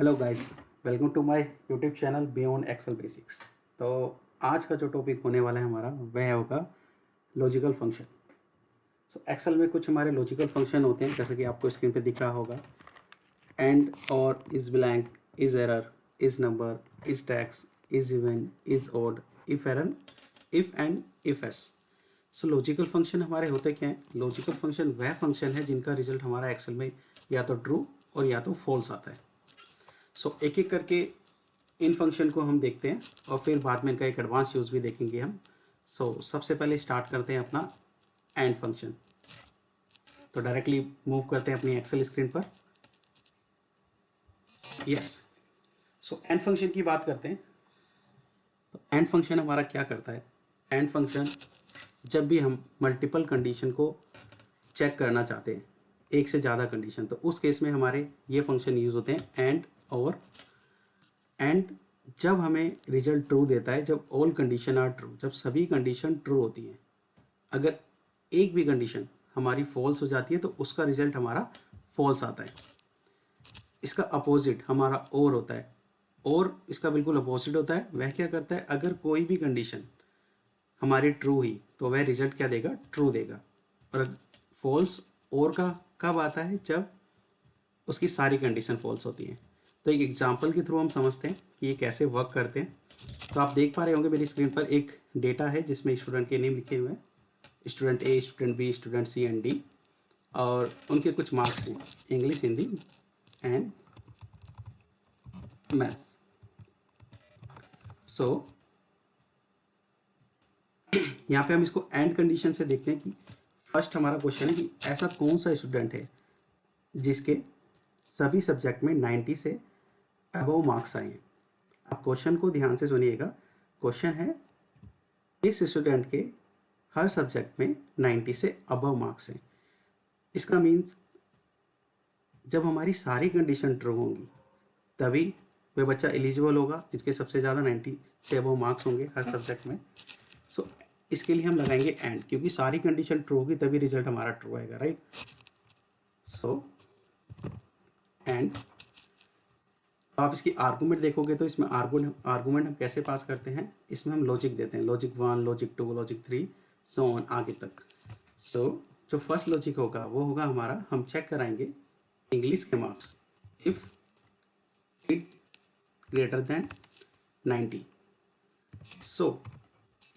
Hello guys, welcome to my YouTube channel beyond Excel basics. तो आज का जो टॉपिक होने वाला है हमारा वह होगा लॉजिकल फंक्शन। सो एक्सेल में कुछ हमारे लॉजिकल फंक्शन होते हैं, जैसे कि आपको स्क्रीन पे दिख रहा होगा। एंड, और, is blank, is error, is number, is tax, is even, is odd, if error, if and if S. So logical function हमारे होते क्या हैं? लॉजिकल फंक्शन वह फंक्शन है जिनका रिजल्ट हमारा एक्सेल में या तो ट्रू और या तो फॉल्स आता है। सो एक एक करके इन फंक्शन को हम देखते हैं और फिर बाद में इनका एक एडवांस यूज़ भी देखेंगे हम। सबसे पहले स्टार्ट करते हैं अपना एंड फंक्शन। तो डायरेक्टली मूव करते हैं अपनी एक्सेल स्क्रीन पर। यस, एंड फंक्शन की बात करते हैं। तो एंड फंक्शन हमारा क्या करता है? एंड फंक्शन जब भी हम मल्टीपल कंडीशन को चेक करना चाहते हैं, एक से ज़्यादा कंडीशन, तो उस केस में हमारे ये फंक्शन यूज़ होते हैं एंड और। एंड जब हमें रिजल्ट ट्रू देता है, जब ऑल कंडीशन आर ट्रू, जब सभी कंडीशन ट्रू होती हैं। अगर एक भी कंडीशन हमारी फॉल्स हो जाती है तो उसका रिजल्ट हमारा फॉल्स आता है। इसका अपोजिट हमारा और होता है, और इसका बिल्कुल अपोजिट होता है। वह क्या करता है? अगर कोई भी कंडीशन हमारी ट्रू हुई तो वह रिजल्ट क्या देगा? ट्रू देगा। और फॉल्स और का कब आता है? जब उसकी सारी कंडीशन फॉल्स होती हैं। तो एक एग्जांपल के थ्रू हम समझते हैं कि ये कैसे वर्क करते हैं। तो आप देख पा रहे होंगे मेरी स्क्रीन पर एक डेटा है जिसमें स्टूडेंट के नेम लिखे हुए हैं, student A, student B, student C and D, और उनके कुछ मार्क्स हैं, English, Hindi and math. So यहाँ पे हम इसको एंड कंडीशन से देखते हैं कि फर्स्ट हमारा क्वेश्चन है कि ऐसा कौन सा स्टूडेंट है जिसके सभी सब्जेक्ट में 90 से अबव मार्क्स आए हैं। आप क्वेश्चन को ध्यान से सुनिएगा। क्वेश्चन है, इस स्टूडेंट के हर सब्जेक्ट में 90 से अबव मार्क्स हैं। इसका मीन्स जब हमारी सारी कंडीशन ट्रू होंगी तभी वह बच्चा एलिजिबल होगा जिसके सबसे ज़्यादा 90 से अबव मार्क्स होंगे हर सब्जेक्ट में। सो इसके लिए हम लगाएंगे एंड, क्योंकि सारी कंडीशन ट्रू होगी तभी रिजल्ट हमारा ट्रू आएगा, राइट। सो एंड आप इसकी आर्गूमेंट देखोगे तो इसमें आर्गूमेंट हम कैसे पास करते हैं? इसमें हम लॉजिक देते हैं, logic 1, logic 2, logic 3, so on आगे तक। जो फर्स्ट लॉजिक होगा वो होगा हमारा, हम चेक कराएंगे इंग्लिश के marks if it greater than 90।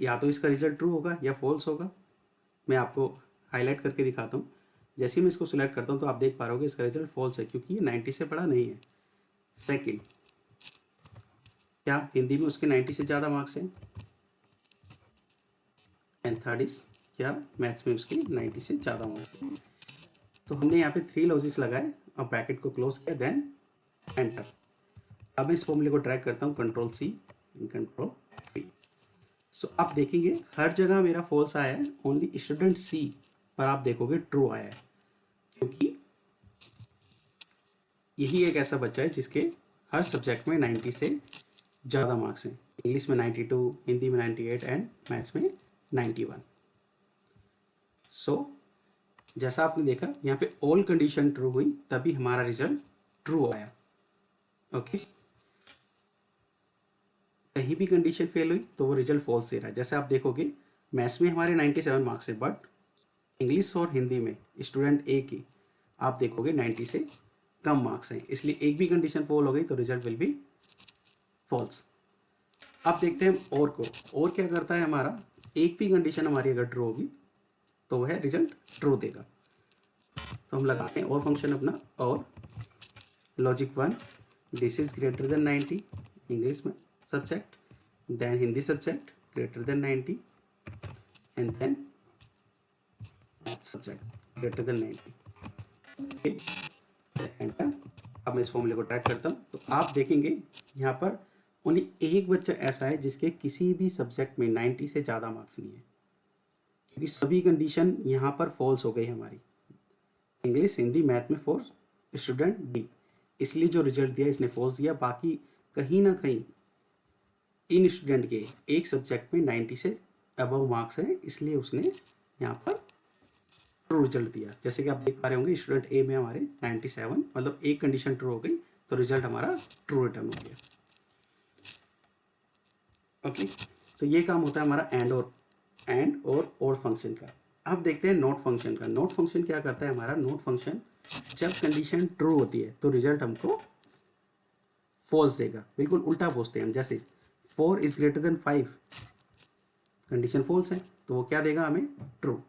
या तो इसका रिजल्ट ट्रू होगा या फॉल्स होगा। मैं आपको हाईलाइट करके दिखाता हूँ। जैसे ही मैं इसको सिलेक्ट करता हूँ तो आप देख पा रहे हो इसका रिजल्ट फॉल्स है, क्योंकि ये 90 से बड़ा नहीं है। सेकंड, क्या हिंदी में उसके 90 से ज़्यादा मार्क्स हैं? एंड थर्ड इज, क्या मैथ्स में उसके 90 से ज़्यादा मार्क्स हैं? तो हमने यहाँ पे 3 लॉजिक्स लगाए और ब्रैकेट को क्लोज किया, देन एंटर। अब इस फॉर्मूले को ट्रैक करता हूँ, कंट्रोल सी, कंट्रोल V। आप देखेंगे हर जगह मेरा फॉल्स आया है, ओनली स्टूडेंट सी पर आप देखोगे ट्रू आया है, क्योंकि यही एक ऐसा बच्चा है जिसके हर सब्जेक्ट में 90 से ज़्यादा मार्क्स हैं। इंग्लिश में 92, हिंदी में 98 एंड मैथ्स में 91। जैसा आपने देखा यहाँ पे ऑल कंडीशन ट्रू हुई तभी हमारा रिजल्ट ट्रू आया। ओके, कहीं भी कंडीशन फेल हुई तो वो रिजल्ट फॉल्स दे रहा है। जैसे आप देखोगे मैथ्स में हमारे 97 मार्क्स है, बट इंग्लिश और हिंदी में स्टूडेंट ए की आप देखोगे 90 से कम मार्क्स हैं, इसलिए एक भी कंडीशन फॉल हो गई तो रिजल्ट विल बी फॉल्स। अब देखते हैं और को। और क्या करता है हमारा, एक भी कंडीशन हमारी अगर ट्रू होगी तो वह रिजल्ट ट्रू देगा। तो हम लगाते हैं और फंक्शन अपना, और logic 1, this is greater than 90 English में subject, then Hindi subject greater than 90 and then math subject greater than 90। Enter. अब मैं इस फॉर्मूले को ट्रैक करता हूँ तो आप देखेंगे यहाँ पर ओनली एक बच्चा ऐसा है जिसके किसी भी सब्जेक्ट में 90 से ज़्यादा मार्क्स नहीं है, क्योंकि सभी कंडीशन यहाँ पर फॉल्स हो गई हमारी। इंग्लिश, हिंदी, मैथ में फॉर स्टूडेंट डी, इसलिए जो रिजल्ट दिया इसने फॉल्स दिया। बाकी कहीं ना कहीं इन स्टूडेंट के एक सब्जेक्ट में 90 से अबव मार्क्स है, इसलिए उसने यहाँ पर ट्रू रिजल्ट दिया। जैसे कि आप देख पा रहे होंगे स्टूडेंट ए में हमारे 97, मतलब एक कंडीशन ट्रू हो गई तो रिजल्ट हमारा ट्रू रिटर्न हो गया। ओके, तो ये काम होता है हमारा एंड और फंक्शन का। अब देखते हैं नोट फंक्शन का। नोट फंक्शन क्या करता है हमारा? नोट फंक्शन जब कंडीशन ट्रू होती है तो रिजल्ट हमको फॉल्स देगा। बिल्कुल उल्टा पूछते हैं हम, जैसे 4 is greater than 5, condition false है तो वो क्या देगा हमें? ट्रू।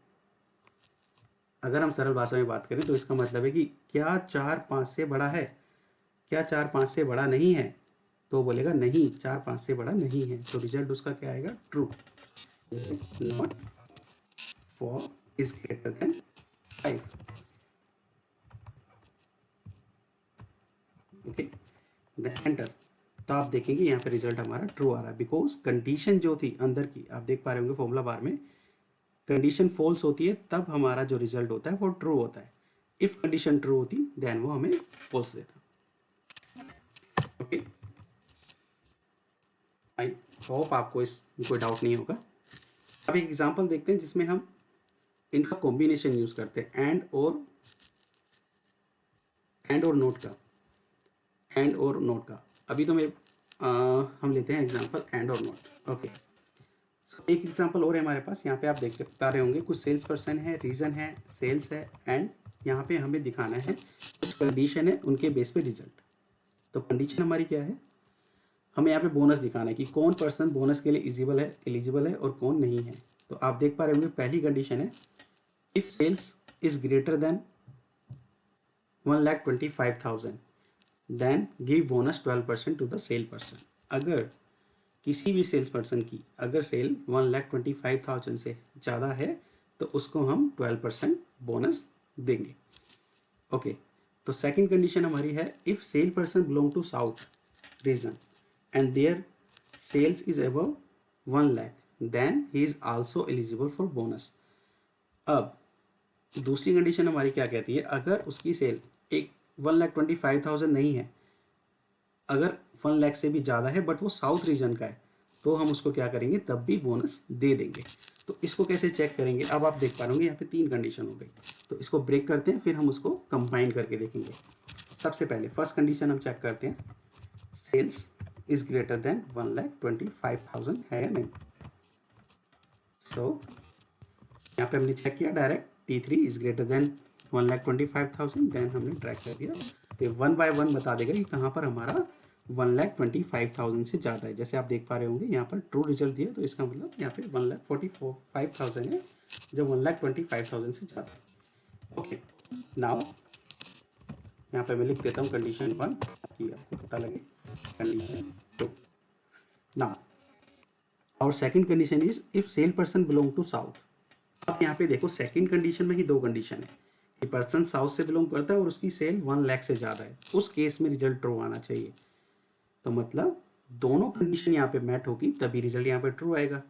अगर हम सरल भाषा में बात करें तो इसका मतलब है कि क्या 4 5 से बड़ा है, क्या 4 5 से बड़ा नहीं है, तो बोलेगा नहीं 4 5 से बड़ा नहीं है, तो रिजल्ट उसका क्या आएगा? True. Not 4 is greater than 5। Okay, enter. तो आप देखेंगे यहाँ पे रिजल्ट हमारा ट्रू आ रहा है, बिकॉज कंडीशन जो थी अंदर की, आप देख पा रहे होंगे फॉर्मूला बार में, कंडीशन फॉल्स होती है तब हमारा जो रिजल्ट होता है वो ट्रू होता है। इफ कंडीशन ट्रू होती देन वो हमें फॉल्स देता। ओके, आई होप आपको इस कोई डाउट नहीं होगा। अब एक एग्जांपल देखते हैं जिसमें हम इनका कॉम्बिनेशन यूज करते हैं, एंड और नोट का। अभी तो मैं हम लेते हैं एग्जांपल एंड और नोट। ओके, एक एग्जांपल और है हमारे पास। यहाँ पे आप देख पा रहे होंगे कुछ सेल्स पर्सन है, रीजन है, सेल्स है, एंड यहाँ पे हमें दिखाना है कुछ कंडीशन है, उनके बेस पे रिजल्ट। तो कंडीशन हमारी क्या है? हमें यहाँ पे बोनस दिखाना है कि कौन पर्सन बोनस के लिए एलिजिबल है और कौन नहीं है। तो आप देख पा रहे होंगे पहली कंडीशन है, if sales is greater than 1,25,000 then give bonus 12% to the sale person. अगर किसी भी सेल्स पर्सन की अगर सेल 1,25,000 से ज़्यादा है तो उसको हम 12% बोनस देंगे। ओके, तो सेकंड कंडीशन हमारी है, if sale person belong to south region and their sales is above 1 lakh then he is also eligible for bonus. अब दूसरी कंडीशन हमारी क्या कहती है? अगर उसकी सेल एक 1,25,000 नहीं है, अगर 1 लाख से भी ज़्यादा है बट वो साउथ रीजन का है, तो हम उसको क्या करेंगे? तब भी बोनस दे देंगे। तो इसको कैसे चेक करेंगे? अब आप देख पा रहे होंगे यहाँ पे 3 कंडीशन हो गई, तो इसको ब्रेक करते हैं, फिर हम उसको कंबाइन करके देखेंगे। सबसे पहले फर्स्ट कंडीशन हम चेक करते हैं, सेल्स इज ग्रेटर देन 1,25,000 है या नहीं। सो यहाँ पे हमने चेक किया direct, T3 is greater than 1,25,000, then हमने ट्रैक कर दिया, तो 1 बाय 1 बता देगा कि कहाँ पर हमारा 1,25,000 से ज़्यादा है। जैसे आप देख पा रहे होंगे यहाँ पर ट्रू रिजल्ट दिया, तो इसका मतलब यहाँ पे 1,45,000 है जो 1,25,000 से ज़्यादा है। ओके, नाउ यहाँ पे मैं लिख देता हूँ कंडीशन 1 ताकि आपको पता लगे। कंडीशन 2, नाउ और second condition is if sale person belong to south. अब यहाँ पे देखो सेकंड कंडीशन में ही 2 कंडीशन है कि पर्सन साउथ से बिलोंग करता है और उसकी सेल 1 लाख से ज़्यादा है, उस केस में रिजल्ट ट्रू आना चाहिए। तो मतलब दोनों कंडीशन यहाँ पे मैट होगी तभी रिजल्ट यहाँ पे ट्रू आएगा।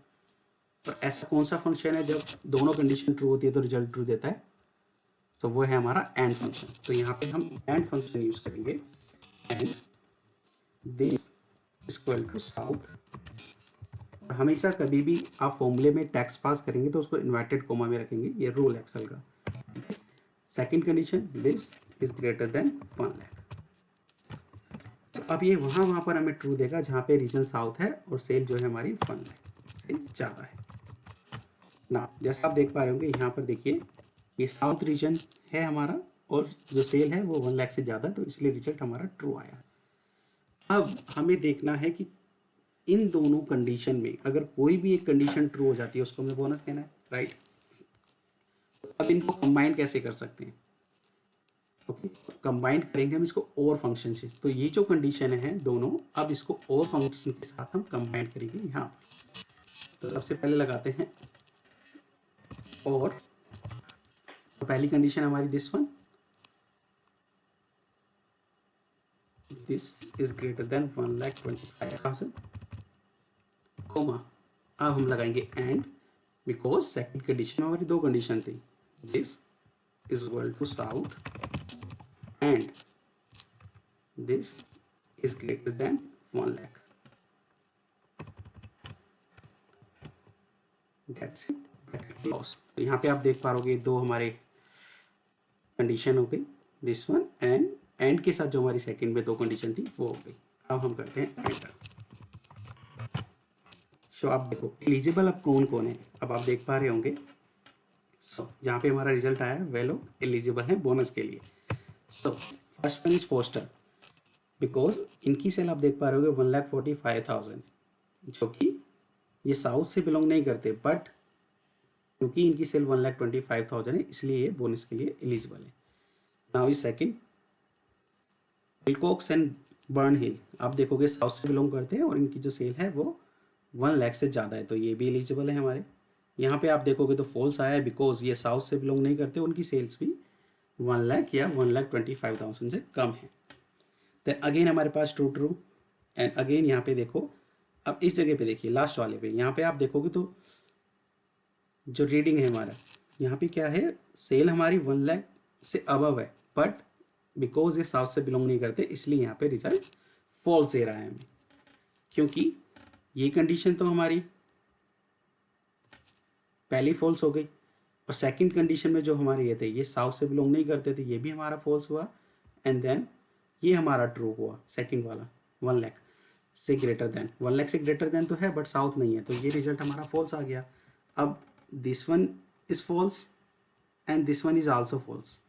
और ऐसा कौन सा फंक्शन है जब दोनों कंडीशन ट्रू होती है तो रिजल्ट ट्रू देता है? तो वो है हमारा एंड फंक्शन। तो यहाँ पे हम एंड फंक्शन यूज करेंगे, and this equal to south. और हमेशा कभी भी आप फॉर्मूले में टेक्स्ट पास करेंगे तो उसको इन्वर्टेड कोमा में रखेंगे, ये रूल एक्सेल का। Second condition, this is greater than 1 lakh. तो अब ये वहाँ पर हमें ट्रू देगा जहाँ पे रीजन साउथ है और सेल जो है हमारी 1 लाख से ज़्यादा है ना। जैसा आप देख पा रहे होंगे यहाँ पर देखिए, ये साउथ रीजन है हमारा और जो सेल है वो 1 लाख से ज़्यादा, तो इसलिए रिजल्ट हमारा ट्रू आया। अब हमें देखना है कि इन दोनों कंडीशन में अगर कोई भी एक कंडीशन ट्रू हो जाती है उसको हमें बोनस देना है, राइट। अब इनको कंबाइन कैसे कर सकते हैं? ओके, कंबाइन करेंगे हम इसको और फंक्शन से। तो ये जो कंडीशन है दोनों, अब इसको और फंक्शन के साथ हम कंबाइन करेंगे यहाँ पर। तो सबसे पहले लगाते हैं और, तो पहली कंडीशन हमारी this one, this is greater than 1,25,000, comma. अब हम लगाएंगे एंड, बिकॉज सेकंड कंडीशन में हमारी 2 कंडीशन थी, this is equal to south and this is greater than 1 lakh. That's it, bracket close. तो यहाँ पे आप देख पा रहे 2 हमारे कंडीशन हो गई, दिस वन एंड एंड के साथ जो हमारी सेकंड में 2 कंडीशन थी वो हो गई। अब हम करते हैं एंटर। सो आप देखो एलिजिबल अब कौन कौन है, अब आप देख पा रहे होंगे। सो जहाँ पे हमारा रिजल्ट आया वे लोग एलिजिबल हैं बोनस के लिए। So first one is Foster, because इनकी सेल आप देख पा रहे होगे 1,45,000, जो कि ये साउथ से बिलोंग नहीं करते, बट क्योंकि इनकी सेल 1,25,000 है इसलिए ये बोनस के लिए एलिजिबल है। Now is second Wilcox and Burn Hill, आप देखोगे साउथ से बिलोंग करते हैं और इनकी जो सेल है वो 1 लाख से ज़्यादा है, तो ये भी एलिजिबल है हमारे। यहाँ पे आप देखोगे तो फॉल्स आया है, बिकॉज ये साउथ से बिलोंग नहीं करते, उनकी सेल्स भी 1 लाख या 1,25,000 से कम है। तो अगेन हमारे पास ट्रू ट्रू एंड अगेन यहाँ पे देखो, अब इस जगह पे देखिए लास्ट वाले पे, यहाँ पे आप देखोगे तो जो रीडिंग है हमारा यहाँ पे क्या है, सेल हमारी 1 लाख से अबव है, बट बिकॉज ये साउथ से बिलोंग नहीं करते इसलिए यहाँ पे रिजल्ट फॉल्स दे रहा है हमें, क्योंकि ये कंडीशन तो हमारी पहली फॉल्स हो गई और सेकंड कंडीशन में जो हमारे ये थे ये साउथ से बिलोंग नहीं करते थे, ये भी हमारा फॉल्स हुआ, एंड देन ये हमारा ट्रू हुआ सेकंड वाला 1 लाख से ग्रेटर देन। 1 लाख से ग्रेटर देन तो है बट साउथ नहीं है, तो ये रिजल्ट हमारा फॉल्स आ गया। अब this one is false and this one is also false,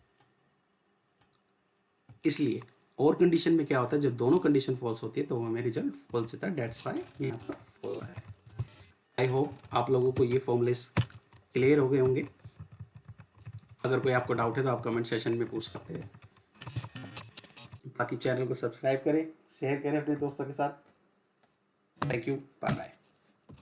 इसलिए और कंडीशन में क्या होता है जब दोनों कंडीशन फॉल्स होती है तो हमें रिजल्ट फॉल्स देता है, दैट्स व्हाई यहाँ पर फॉल्स है। आई होप आप लोगों को ये फॉर्मूलेस क्लियर हो गए होंगे। अगर कोई आपको डाउट है तो आप कमेंट सेशन में पूछ सकते हैं। बाकी चैनल को सब्सक्राइब करें, शेयर करें अपने दोस्तों के साथ। Thank you, bye bye.